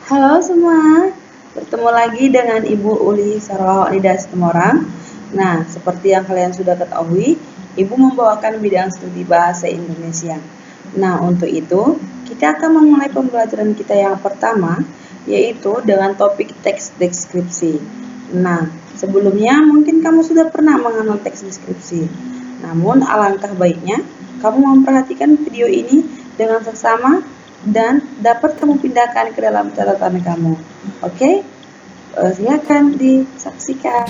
Halo semua, bertemu lagi dengan Ibu Uli Saroh Nida Situmorang. Nah, seperti yang kalian sudah ketahui, Ibu membawakan bidang studi bahasa Indonesia. Nah, untuk itu, kita akan memulai pembelajaran kita yang pertama, yaitu dengan topik teks deskripsi. Nah, sebelumnya mungkin kamu sudah pernah mengenal teks deskripsi. Namun, alangkah baiknya kamu memperhatikan video ini dengan seksama dan dapat kamu pindahkan ke dalam catatan kamu. Oke, silakan disaksikan.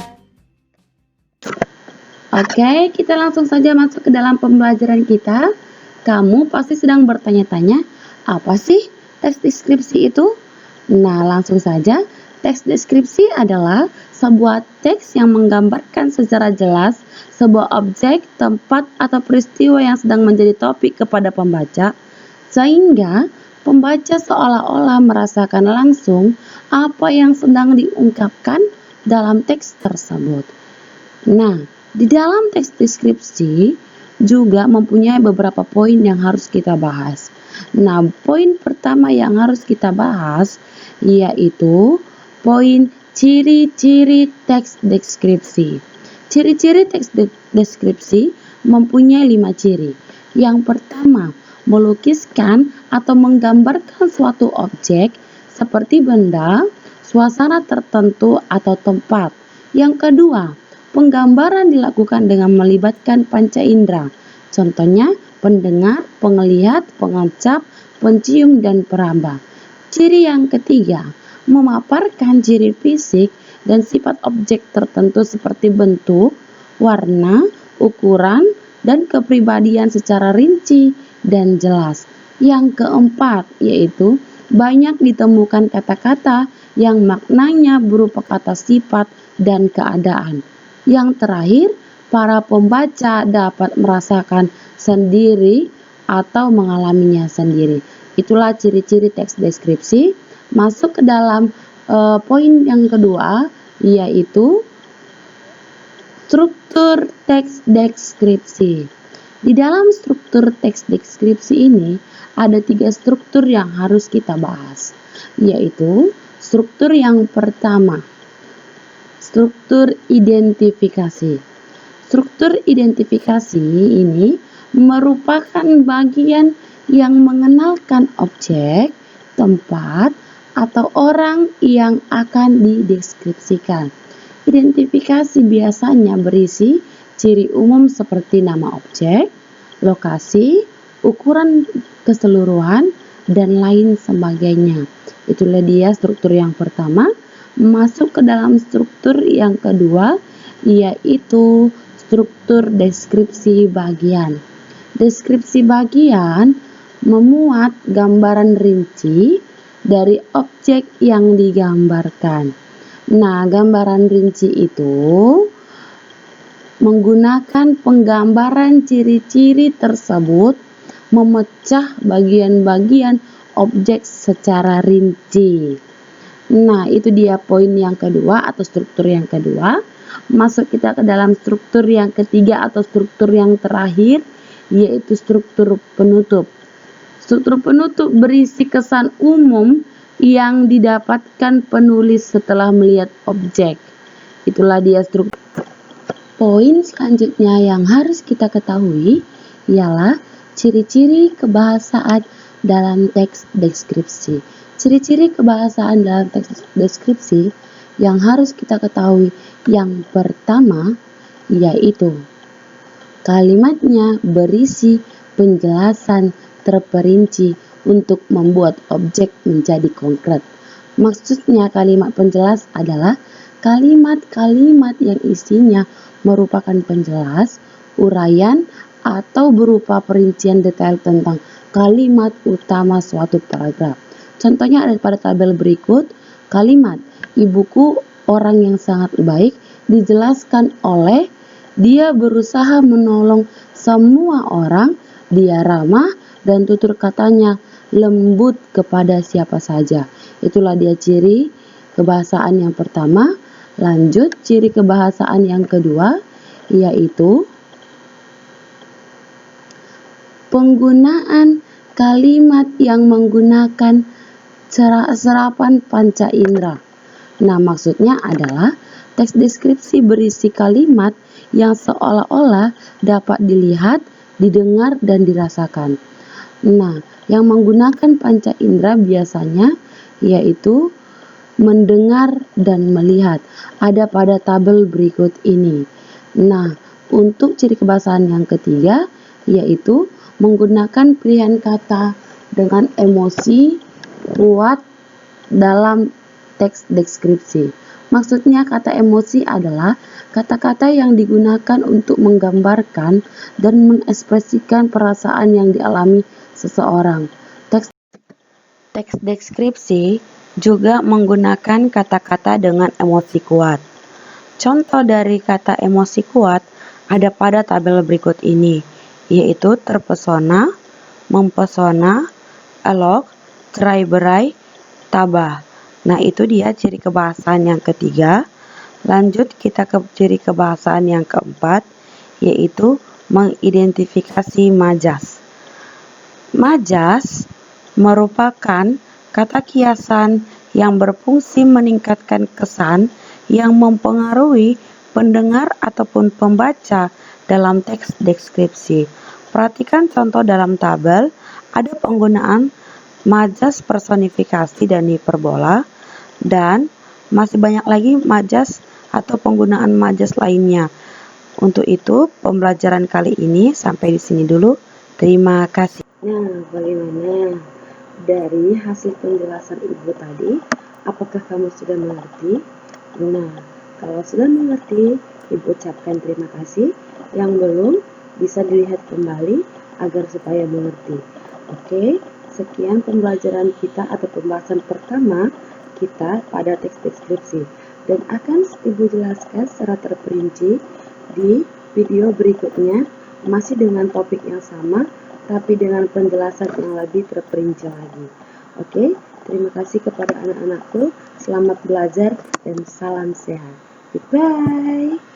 Oke, kita langsung saja masuk ke dalam pembelajaran kita. Kamu pasti sedang bertanya-tanya, apa sih teks deskripsi itu? Nah, langsung saja. Teks deskripsi adalah sebuah teks yang menggambarkan secara jelas sebuah objek, tempat, atau peristiwa yang sedang menjadi topik kepada pembaca, sehingga pembaca seolah-olah merasakan langsung apa yang sedang diungkapkan dalam teks tersebut. Nah, di dalam teks deskripsi juga mempunyai beberapa poin yang harus kita bahas. Nah, poin pertama yang harus kita bahas yaitu poin ciri-ciri teks deskripsi. Ciri-ciri teks deskripsi mempunyai 5 ciri. Yang pertama, melukiskan atau menggambarkan suatu objek seperti benda, suasana tertentu atau tempat. Yang kedua, penggambaran dilakukan dengan melibatkan panca indera. Contohnya, pendengar, penglihat, pengecap, pencium, dan peraba. Ciri yang ketiga, memaparkan ciri fisik dan sifat objek tertentu seperti bentuk, warna, ukuran, dan kepribadian secara rinci dan jelas. Yang keempat, yaitu banyak ditemukan kata-kata yang maknanya berupa kata sifat dan keadaan. Yang terakhir, para pembaca dapat merasakan sendiri atau mengalaminya sendiri. Itulah ciri-ciri teks deskripsi. Masuk ke dalam poin yang kedua, yaitu struktur teks deskripsi. Di dalam struktur teks deskripsi ini ada 3 struktur yang harus kita bahas, yaitu struktur yang pertama, struktur identifikasi. Struktur identifikasi ini merupakan bagian yang mengenalkan objek, tempat, atau orang yang akan dideskripsikan. Identifikasi biasanya berisi ciri umum seperti nama objek, lokasi, ukuran keseluruhan, dan lain sebagainya. Itulah dia struktur yang pertama. Masuk ke dalam struktur yang kedua, yaitu struktur deskripsi bagian. Deskripsi bagian memuat gambaran rinci dari objek yang digambarkan. Nah, gambaran rinci itu menggunakan penggambaran ciri-ciri tersebut memecah bagian-bagian objek secara rinci. Nah, itu dia poin yang kedua atau struktur yang kedua. Masuk kita ke dalam struktur yang ketiga atau struktur yang terakhir, yaitu struktur penutup. Struktur penutup berisi kesan umum yang didapatkan penulis setelah melihat objek. Itulah dia struktur. Poin selanjutnya yang harus kita ketahui ialah ciri-ciri kebahasaan dalam teks deskripsi. Ciri-ciri kebahasaan dalam teks deskripsi yang harus kita ketahui yang pertama yaitu kalimatnya berisi penjelasan terperinci untuk membuat objek menjadi konkret. Maksudnya kalimat penjelas adalah kalimat-kalimat yang isinya merupakan penjelas, uraian, atau berupa perincian detail tentang kalimat utama suatu paragraf. Contohnya ada pada tabel berikut. Kalimat ibuku orang yang sangat baik dijelaskan oleh dia berusaha menolong semua orang, dia ramah dan tutur katanya lembut kepada siapa saja. Itulah dia ciri kebahasaan yang pertama. Lanjut ciri kebahasaan yang kedua, yaitu penggunaan kalimat yang menggunakan serapan panca indera. Nah, maksudnya adalah teks deskripsi berisi kalimat yang seolah-olah dapat dilihat, didengar, dan dirasakan. Nah, yang menggunakan panca indera biasanya yaitu mendengar dan melihat. Ada pada tabel berikut ini. Nah, untuk ciri kebahasaan yang ketiga yaitu menggunakan pilihan kata dengan emosi kuat dalam teks deskripsi. Maksudnya kata emosi adalah kata-kata yang digunakan untuk menggambarkan dan mengekspresikan perasaan yang dialami seseorang. Teks deskripsi juga menggunakan kata-kata dengan emosi kuat. Contoh dari kata emosi kuat ada pada tabel berikut ini, yaitu terpesona, mempesona, elok, cerai-berai, tabah. Nah, itu dia ciri kebahasaan yang ketiga. Lanjut kita ke ciri kebahasaan yang keempat, yaitu mengidentifikasi majas. Majas merupakan kata kiasan yang berfungsi meningkatkan kesan yang mempengaruhi pendengar ataupun pembaca dalam teks deskripsi. Perhatikan contoh dalam tabel, ada penggunaan majas personifikasi dan hiperbola, dan masih banyak lagi majas atau penggunaan majas lainnya. Untuk itu, pembelajaran kali ini sampai di sini dulu. Terima kasih. Nah, bagaimana dari hasil penjelasan Ibu tadi? Apakah kamu sudah mengerti? Nah, kalau sudah mengerti, Ibu ucapkan terima kasih. Yang belum, bisa dilihat kembali agar supaya mengerti. Oke, sekian pembelajaran kita atau pembahasan pertama kita pada teks deskripsi. Dan akan Ibu jelaskan secara terperinci di video berikutnya, masih dengan topik yang sama, tapi dengan penjelasan yang lebih terperinci lagi. Oke, terima kasih kepada anak-anakku. Selamat belajar dan salam sehat. Goodbye.